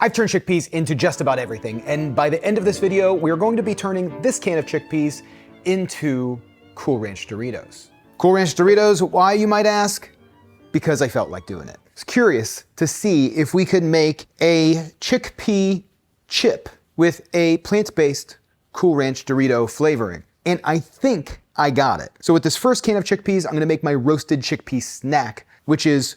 I've turned chickpeas into just about everything, and by the end of this video, we're going to be turning this can of chickpeas into Cool Ranch Doritos. Cool Ranch Doritos, why you might ask? Because I felt like doing it. I was curious to see if we could make a chickpea chip with a plant-based Cool Ranch Dorito flavoring. And I think I got it. So with this first can of chickpeas, I'm gonna make my roasted chickpea snack, which is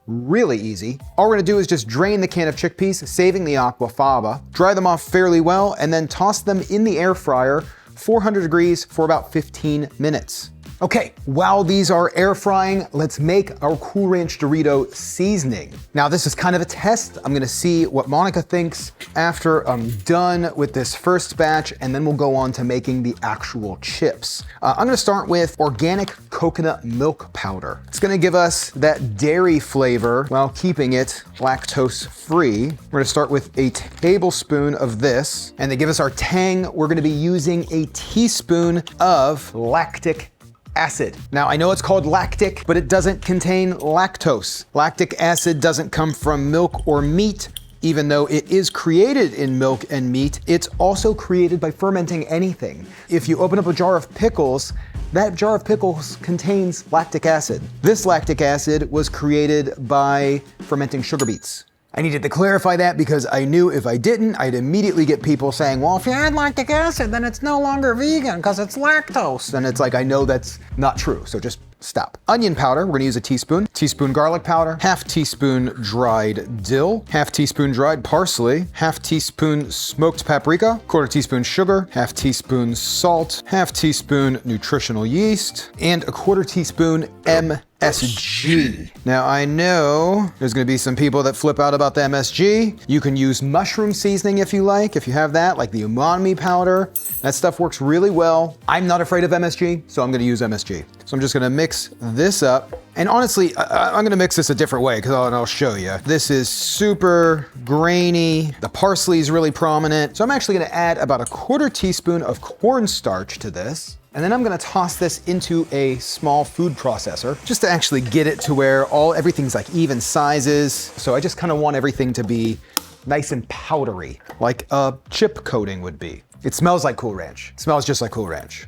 really easy. All we're gonna do is just drain the can of chickpeas, saving the aquafaba, dry them off fairly well, and then toss them in the air fryer, 400 degrees for about 15 minutes. Okay, while these are air frying, let's make our Cool Ranch Dorito seasoning. Now this is kind of a test. I'm gonna see what Monica thinks after I'm done with this first batch, and then we'll go on to making the actual chips. I'm gonna start with organic coconut milk powder. It's gonna give us that dairy flavor while keeping it lactose free. We're gonna start with a tablespoon of this, and to give us our tang, we're gonna be using a teaspoon of lactic acid. Now I know it's called lactic, but it doesn't contain lactose. Lactic acid doesn't come from milk or meat. Even though it is created in milk and meat, it's also created by fermenting anything. If you open up a jar of pickles, that jar of pickles contains lactic acid. This lactic acid was created by fermenting sugar beets. I needed to clarify that because I knew if I didn't, I'd immediately get people saying, well, if you add lactic acid, then it's no longer vegan because it's lactose. And it's like, I know that's not true, so just stop. Onion powder, we're gonna use a teaspoon. Teaspoon garlic powder, half teaspoon dried dill, half teaspoon dried parsley, half teaspoon smoked paprika, quarter teaspoon sugar, half teaspoon salt, half teaspoon nutritional yeast, and a quarter teaspoon MSG. Now I know there's gonna be some people that flip out about the MSG. You can use mushroom seasoning if you like, if you have that, like the umami powder. That stuff works really well. I'm not afraid of MSG, so I'm gonna use MSG. So I'm just gonna mix this up. And honestly, I'm gonna mix this a different way because I'll show you. This is super grainy. The parsley is really prominent. So I'm actually gonna add about a quarter teaspoon of cornstarch to this. And then I'm gonna toss this into a small food processor just to actually get it to where everything's like even sizes. So I just kind of want everything to be nice and powdery, like a chip coating would be. It smells like Cool Ranch. It smells just like Cool Ranch.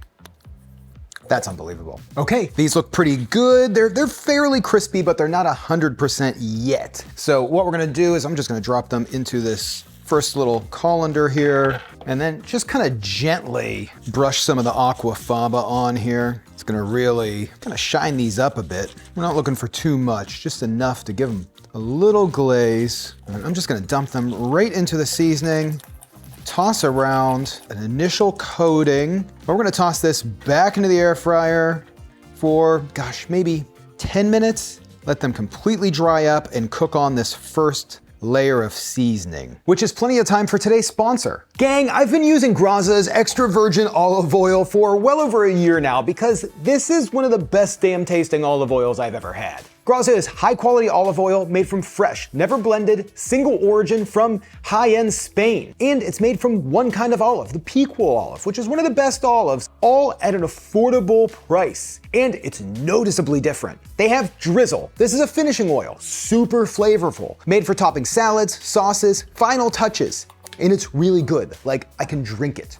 That's unbelievable. Okay, these look pretty good. They're fairly crispy, but they're not 100% yet. So what we're gonna do is I'm just gonna drop them into this first little colander here, and then just kind of gently brush some of the aquafaba on here. It's gonna really kind of shine these up a bit. We're not looking for too much, just enough to give them a little glaze. And I'm just gonna dump them right into the seasoning, toss around an initial coating. We're gonna toss this back into the air fryer for, gosh, maybe 10 minutes. Let them completely dry up and cook on this first layer of seasoning, which is plenty of time for today's sponsor. Gang, I've been using Graza's extra virgin olive oil for well over a year now because this is one of the best damn tasting olive oils I've ever had. Graza is high quality olive oil made from fresh, never blended, single origin from high-end Spain. And it's made from one kind of olive, the Pequot olive, which is one of the best olives, all at an affordable price. And it's noticeably different. They have drizzle. This is a finishing oil, super flavorful, made for topping salads, sauces, final touches. And it's really good. Like, I can drink it.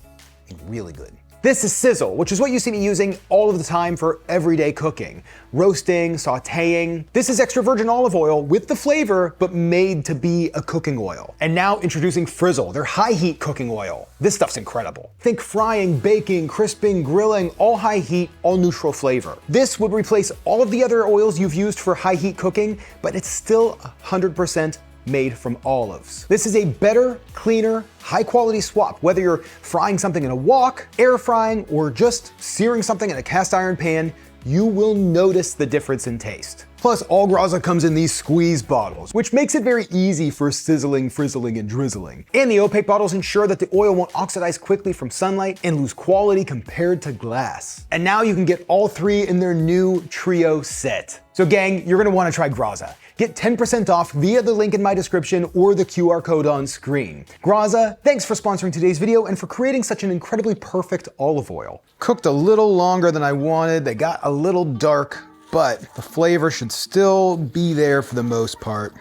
It's really good. This is sizzle, which is what you see me using all of the time for everyday cooking. Roasting, sauteing. This is extra virgin olive oil with the flavor, but made to be a cooking oil. And now introducing Frizzle, their high heat cooking oil. This stuff's incredible. Think frying, baking, crisping, grilling, all high heat, all neutral flavor. This would replace all of the other oils you've used for high heat cooking, but it's still 100% made from olives. This is a better, cleaner, high quality swap. Whether you're frying something in a wok, air frying, or just searing something in a cast iron pan, you will notice the difference in taste. Plus, all Graza comes in these squeeze bottles, which makes it very easy for sizzling, frizzling, and drizzling. And the opaque bottles ensure that the oil won't oxidize quickly from sunlight and lose quality compared to glass. And now you can get all three in their new trio set. So gang, you're gonna wanna try Graza. Get 10% off via the link in my description or the QR code on screen. Graza, thanks for sponsoring today's video and for creating such an incredibly perfect olive oil. Cooked a little longer than I wanted. They got a little dark, but the flavor should still be there for the most part.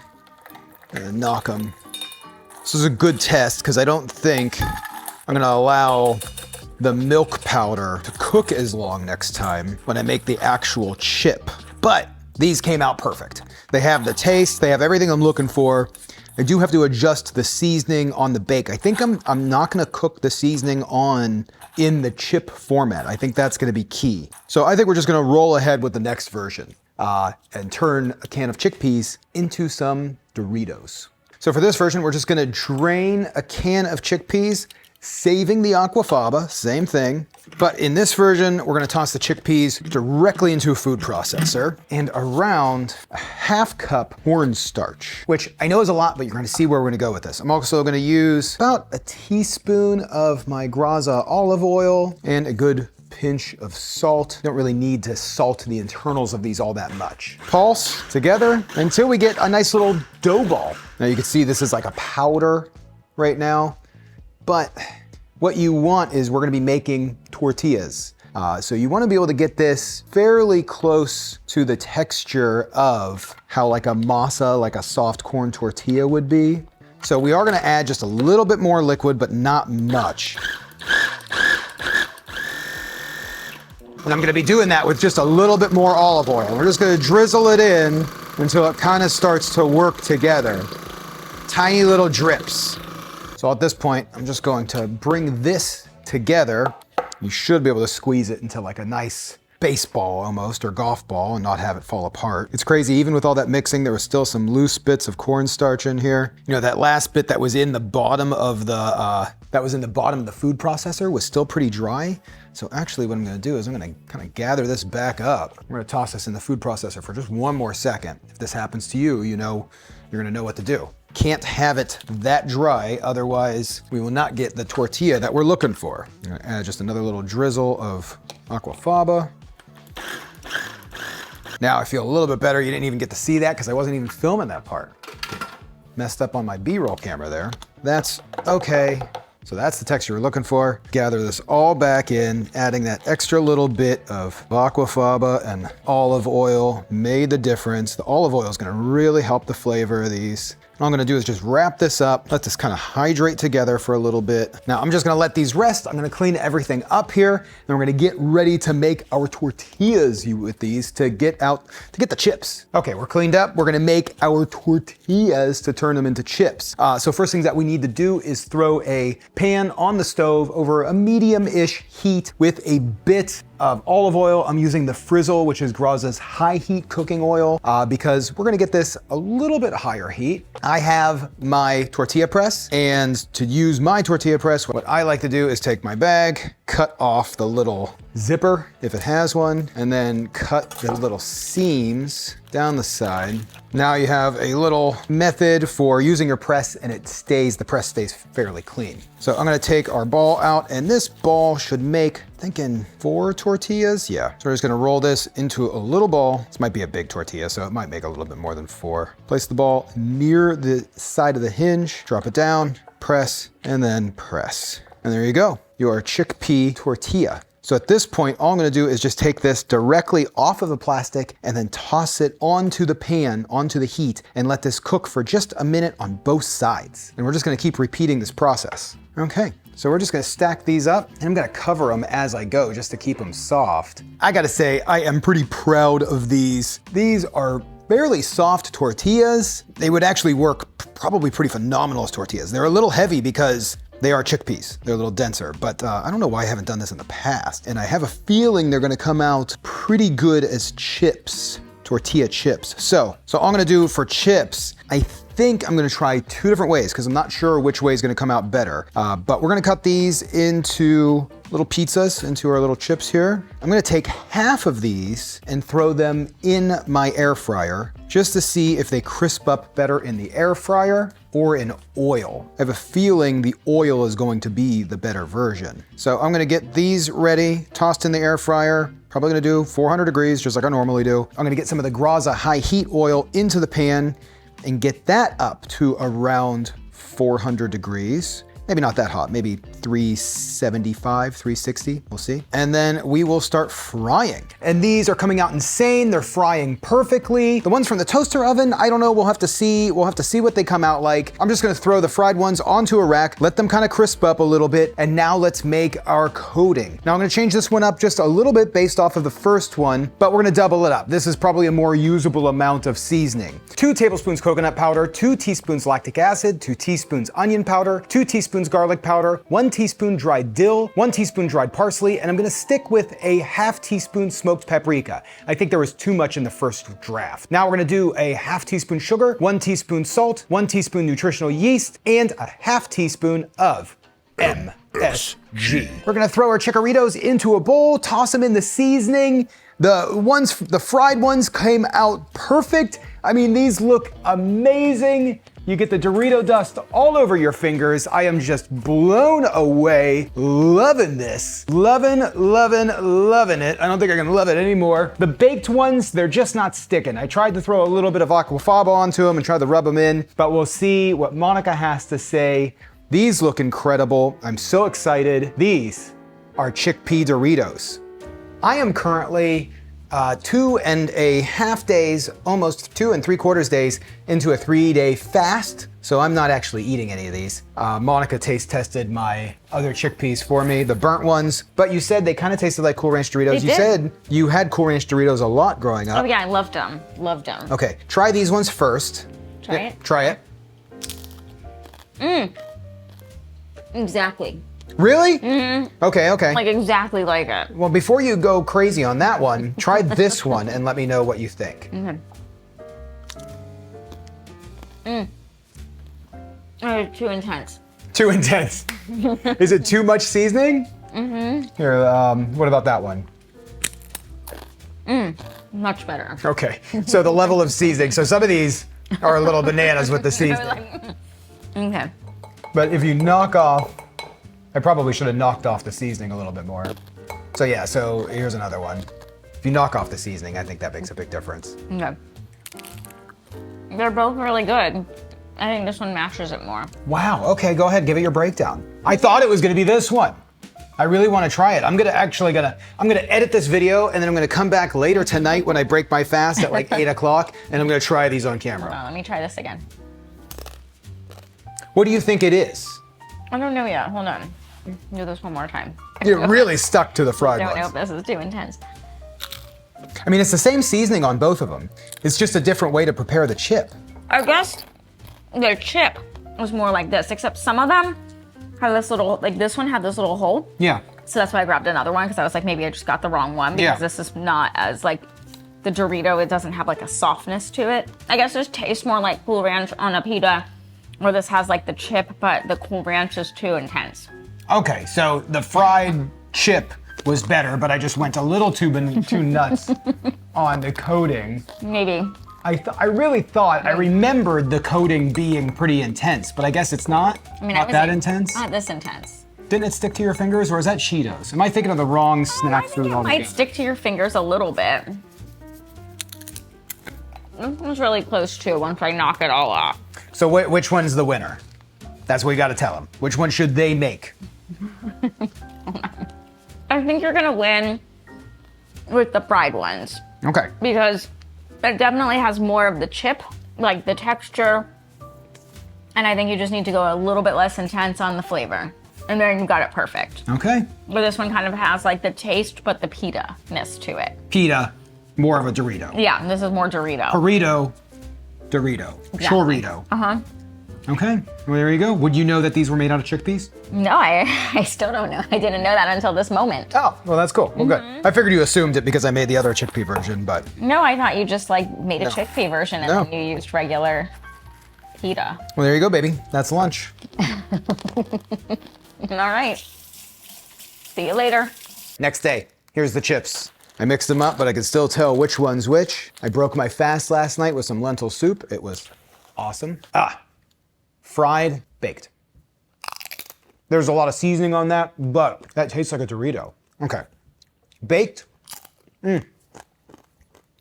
Gonna knock them This is a good test because I don't think I'm gonna allow the milk powder to cook as long next time when I make the actual chip. But these came out perfect. They have the taste, they have everything I'm looking for. I do have to adjust the seasoning on the bake. I think I'm not gonna cook the seasoning on in the chip format. I think that's gonna be key. So I think we're just gonna roll ahead with the next version and turn a can of chickpeas into some Doritos. So for this version, we're just gonna drain a can of chickpeas, saving the aquafaba, same thing. But in this version, we're gonna toss the chickpeas directly into a food processor and around a half cup cornstarch, which I know is a lot, but you're gonna see where we're gonna go with this. I'm also gonna use about a teaspoon of my Graza olive oil and a good pinch of salt. You don't really need to salt the internals of these all that much. Pulse together until we get a nice little dough ball. Now you can see this is like a powder right now, but what you want is we're gonna be making tortillas. So you wanna be able to get this fairly close to the texture of how like a masa, like a soft corn tortilla would be. So we are gonna add just a little bit more liquid, but not much. And I'm gonna be doing that with just a little bit more olive oil. We're just gonna drizzle it in until it kind of starts to work together. Tiny little drips. So at this point, I'm just going to bring this together. You should be able to squeeze it into like a nice baseball almost, or golf ball, and not have it fall apart. It's crazy, even with all that mixing, there was still some loose bits of cornstarch in here. You know, that last bit that was in the bottom of the, food processor was still pretty dry. So actually what I'm gonna do is I'm gonna kind of gather this back up. We're gonna toss this in the food processor for just one more second. If this happens to you, you know, you're gonna know what to do. Can't have it that dry, otherwise we will not get the tortilla that we're looking for. I'm gonna add just another little drizzle of aquafaba. Now I feel a little bit better. You didn't even get to see that because I wasn't even filming that part. Messed up on my B-roll camera there. That's okay. So that's the texture we're looking for. Gather this all back in, adding that extra little bit of aquafaba and olive oil made the difference. The olive oil is gonna really help the flavor of these. All I'm gonna do is just wrap this up, let this kind of hydrate together for a little bit. Now I'm just gonna let these rest. I'm gonna clean everything up here. Then we're gonna get ready to make our tortillas with these to get the chips. Okay, we're cleaned up. We're gonna make our tortillas to turn them into chips. So first things that we need to do is throw a pan on the stove over a medium-ish heat with a bit of olive oil. I'm using the Frizzle, which is Graza's high heat cooking oil, because we're gonna get this a little bit higher heat. I have my tortilla press, and to use my tortilla press, what I like to do is take my bag, cut off the little zipper, if it has one, and then cut the little seams down the side. Now you have a little method for using your press, and the press stays fairly clean. So I'm gonna take our ball out, and this ball should make, thinking 4 tortillas? Yeah. So we're just gonna roll this into a little ball. This might be a big tortilla, so it might make a little bit more than 4. Place the ball near the side of the hinge, drop it down, press, and then press. And there you go, your chickpea tortilla. So at this point, all I'm gonna do is just take this directly off of the plastic and then toss it onto the pan, onto the heat, and let this cook for just a minute on both sides. And we're just gonna keep repeating this process. Okay, so we're just gonna stack these up, and I'm gonna cover them as I go just to keep them soft. I gotta say, I am pretty proud of these. These are fairly soft tortillas. They would actually work probably pretty phenomenal as tortillas. They're a little heavy because they are chickpeas. They're a little denser, but I don't know why I haven't done this in the past. And I have a feeling they're gonna come out pretty good as chips, tortilla chips. So all I'm gonna do for chips, I think I'm gonna try 2 different ways because I'm not sure which way is gonna come out better. But we're gonna cut these into little pizzas, into our little chips here. I'm gonna take half of these and throw them in my air fryer just to see if they crisp up better in the air fryer or in oil. I have a feeling the oil is going to be the better version. So I'm gonna get these ready, tossed in the air fryer. Probably gonna do 400 degrees, just like I normally do. I'm gonna get some of the Graza high heat oil into the pan and get that up to around 400 degrees. Maybe not that hot, maybe 375, 360, we'll see. And then we will start frying. And these are coming out insane. They're frying perfectly. The ones from the toaster oven, I don't know, we'll have to see what they come out like. I'm just gonna throw the fried ones onto a rack, let them kind of crisp up a little bit, and now let's make our coating. Now I'm gonna change this one up just a little bit based off of the first one, but we're gonna double it up. This is probably a more usable amount of seasoning. 2 tablespoons coconut powder, 2 teaspoons lactic acid, 2 teaspoons onion powder, 2 teaspoons garlic powder, 1 teaspoon dried dill, 1 teaspoon dried parsley, and I'm gonna stick with a half teaspoon smoked paprika. I think there was too much in the first draft. Now we're gonna do a half teaspoon sugar, 1 teaspoon salt, 1 teaspoon nutritional yeast, and a half teaspoon of MSG. We're gonna throw our Chickaritos into a bowl, toss them in the seasoning. The fried ones came out perfect. I mean, these look amazing. You get the Dorito dust all over your fingers. I am just blown away. Loving this. Loving it. I don't think I can love it anymore. The baked ones, they're just not sticking. I tried to throw a little bit of aquafaba onto them and try to rub them in, but we'll see what Monica has to say. These look incredible. I'm so excited. These are chickpea Doritos. I am currently 2.5 days, almost 2 3/4 days into a 3-day fast. So I'm not actually eating any of these. Monica taste tested my other chickpeas for me, the burnt ones, but you said they kind of tasted like Cool Ranch Doritos. You said you had Cool Ranch Doritos a lot growing up. Oh yeah, I loved them, loved them. Okay, try these ones first. Try it? Try it. Exactly. Really? Mm-hmm. Okay. Like exactly like it. Well, before you go crazy on that one, try this one and let me know what you think. It's too intense. Too intense. Is it too much seasoning? Here, what about that one? Much better. Okay, so the level of seasoning. So some of these are a little bananas with the seasoning. Okay. But if you knock off, I probably should have knocked off the seasoning a little bit more. So yeah, so here's another one. If you knock off the seasoning, I think that makes a big difference. Okay. They're both really good. I think this one mashes it more. Wow, okay, go ahead, give it your breakdown. I thought it was gonna be this one. I really wanna try it. I'm gonna edit this video and then I'm gonna come back later tonight when I break my fast at like 8 o'clock and I'm gonna try these on camera. Let me try this again. What do you think it is? I don't know yet, hold on. Do this one more time. You're really stuck to the fried I ones. don't know if this is too intense. I mean, it's the same seasoning on both of them. It's just a different way to prepare the chip. I guess the chip was more like this, except some of them have this little, like this one had this little hole. Yeah. So that's why I grabbed another one, because I was like, maybe I just got the wrong one, because this is not as like the Dorito, it doesn't have like a softness to it. I guess this tastes more like Cool Ranch on a pita, where this has like the chip, but the Cool Ranch is too intense. Okay, so the fried chip was better, but I just went a little too nuts on the coating. Maybe. I really thought, I remembered the coating being pretty intense, but I guess it's not. I mean, not that intense. Not this intense. Didn't it stick to your fingers, or is that Cheetos? Am I thinking of the wrong snack food It altogether? might stick to your fingers a little bit. This one's really close too once I knock it all off. So which one's the winner? That's what you gotta tell them. Which one should they make? I think you're gonna win with the fried ones. Okay. Because it definitely has more of the chip, like the texture. And I think you just need to go a little bit less intense on the flavor. And then you got it perfect. Okay. But this one kind of has like the taste, but the pita-ness to it. Pita, more of a Dorito. Yeah, this is more Dorito. Dorito. Chorito. Uh-huh. Okay, well there you go. Would you know that these were made out of chickpeas? No, I still don't know. I didn't know that until this moment. Oh, well that's cool. Well, good. I figured you assumed it because I made the other chickpea version, but... No, I thought you just like made a chickpea version and then you used regular pita. Well, there you go, baby. That's lunch. All right. See you later. Next day, here's the chips. I mixed them up, but I could still tell which one's which. I broke my fast last night with some lentil soup. It was awesome. Fried, baked. There's a lot of seasoning on that, but that tastes like a Dorito. Okay. Baked. I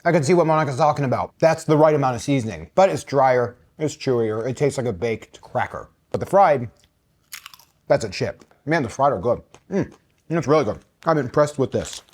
can see what Monica's talking about. That's the right amount of seasoning, but it's drier, it's chewier, it tastes like a baked cracker. But the fried, That's a chip. Man, the fried are good. That's really good. I'm impressed with this.